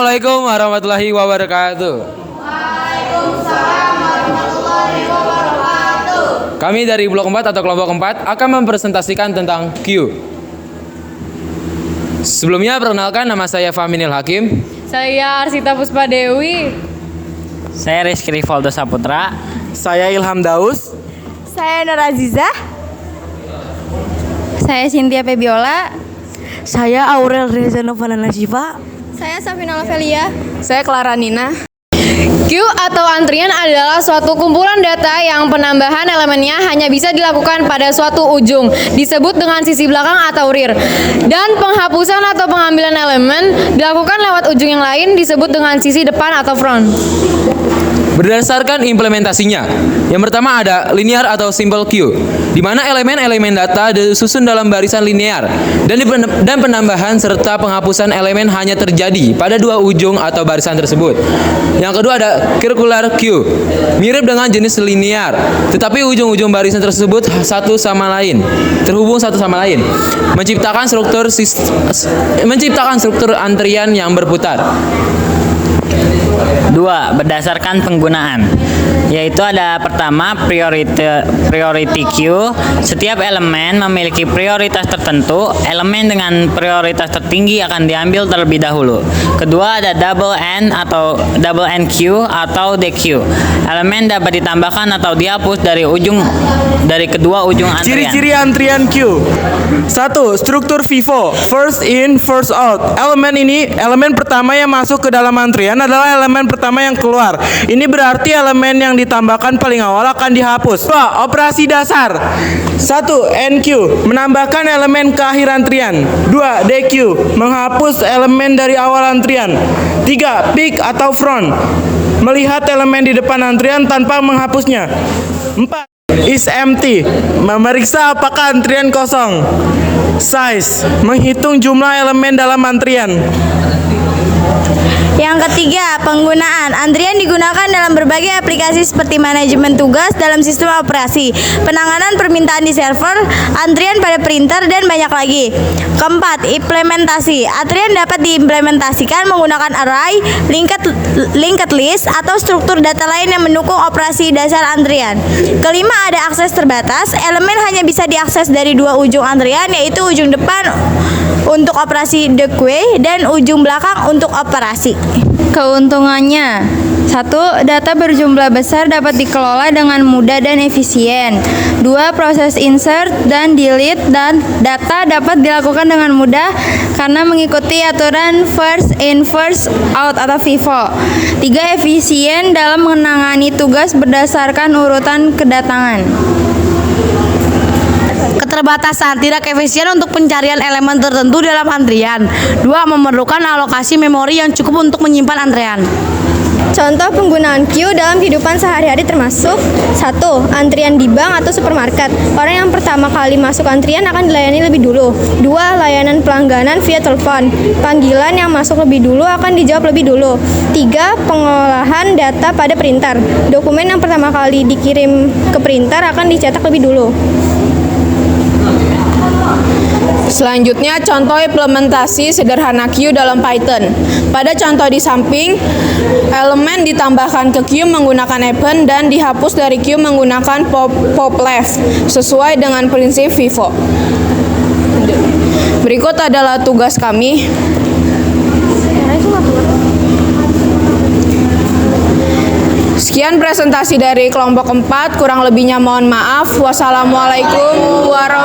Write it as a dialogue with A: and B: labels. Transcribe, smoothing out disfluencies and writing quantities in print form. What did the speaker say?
A: Assalamualaikum warahmatullahi wabarakatuh.
B: Waalaikumsalam warahmatullahi wabarakatuh.
A: Kami dari blok 4 atau kelompok 4 akan mempresentasikan tentang Q. Sebelumnya perkenalkan, nama saya Faminil Hakim.
C: Saya Arsita Puspadewi.
D: Saya Rizky Rivaldo Saputra.
E: Saya Ilham Daus.
B: Saya Nur Azizah.
F: Saya Cynthia Febiola.
G: Saya Aurel Reza Novana Nasifa.
F: Saya Safina Lovelia.
C: Saya Clara Nina. Queue atau antrian adalah suatu kumpulan data yang penambahan elemennya hanya bisa dilakukan pada suatu ujung, disebut dengan sisi belakang atau rear. Dan penghapusan atau pengambilan elemen dilakukan lewat ujung yang lain, disebut dengan sisi depan atau front.
A: Berdasarkan implementasinya, yang pertama ada linear atau simple queue, di mana elemen-elemen data disusun dalam barisan linear dan penambahan serta penghapusan elemen hanya terjadi pada dua ujung atau barisan tersebut. Yang kedua ada circular queue, mirip dengan jenis linear, tetapi ujung-ujung barisan tersebut terhubung satu sama lain, menciptakan struktur antrian yang berputar.
D: 2. Berdasarkan penggunaan, yaitu ada pertama priority queue. Setiap elemen memiliki prioritas tertentu. Elemen dengan prioritas tertinggi akan diambil terlebih dahulu. Kedua ada double N queue atau DQ. Elemen dapat ditambahkan atau dihapus dari kedua ujung antrian.
E: Ciri-ciri antrian queue. 1. Struktur FIFO, first in, first out. Elemen pertama yang masuk ke dalam antrian adalah elemen pertama yang keluar. Ini berarti elemen yang ditambahkan paling awal akan dihapus. 2. Operasi dasar. 1. NQ, menambahkan elemen ke akhir antrian. 2. DQ, menghapus elemen dari awal antrian. 3. Peak atau front, melihat elemen di depan antrian tanpa menghapusnya. 4. Is empty, memeriksa apakah antrian kosong. Size, menghitung jumlah elemen dalam antrian.
B: Yang ketiga, penggunaan. Antrian digunakan dalam berbagai aplikasi seperti manajemen tugas dalam sistem operasi, penanganan permintaan di server, antrian pada printer, dan banyak lagi. Keempat, implementasi. Antrian dapat diimplementasikan menggunakan array, linked list, atau struktur data lain yang mendukung operasi dasar antrian. Kelima, ada akses terbatas. Elemen hanya bisa diakses dari dua ujung antrian, yaitu ujung depan untuk operasi the queue dan ujung belakang untuk operasi.
F: Keuntungannya: 1. Data berjumlah besar dapat dikelola dengan mudah dan efisien. 2. Proses insert dan delete dan data dapat dilakukan dengan mudah karena mengikuti aturan first in first out atau FIFO. 3. Efisien dalam menangani tugas berdasarkan urutan kedatangan.
G: Keterbatasan, tidak efisien untuk pencarian elemen tertentu dalam antrian. 2. Memerlukan alokasi memori yang cukup untuk menyimpan antrean.
H: Contoh penggunaan queue dalam kehidupan sehari-hari termasuk 1. Antrian di bank atau supermarket. Orang yang pertama kali masuk antrian akan dilayani lebih dulu. 2. Layanan pelangganan via telepon. Panggilan yang masuk lebih dulu akan dijawab lebih dulu. 3. Pengolahan data pada printer. Dokumen yang pertama kali dikirim ke printer akan dicetak lebih dulu.
C: Selanjutnya, contoh implementasi sederhana queue dalam Python. Pada contoh di samping, elemen ditambahkan ke queue menggunakan append dan dihapus dari queue menggunakan pop left sesuai dengan prinsip FIFO. Berikut adalah tugas kami. Sekian presentasi dari kelompok 4, kurang lebihnya mohon maaf. Wassalamualaikum warahmatullahi wabarakatuh.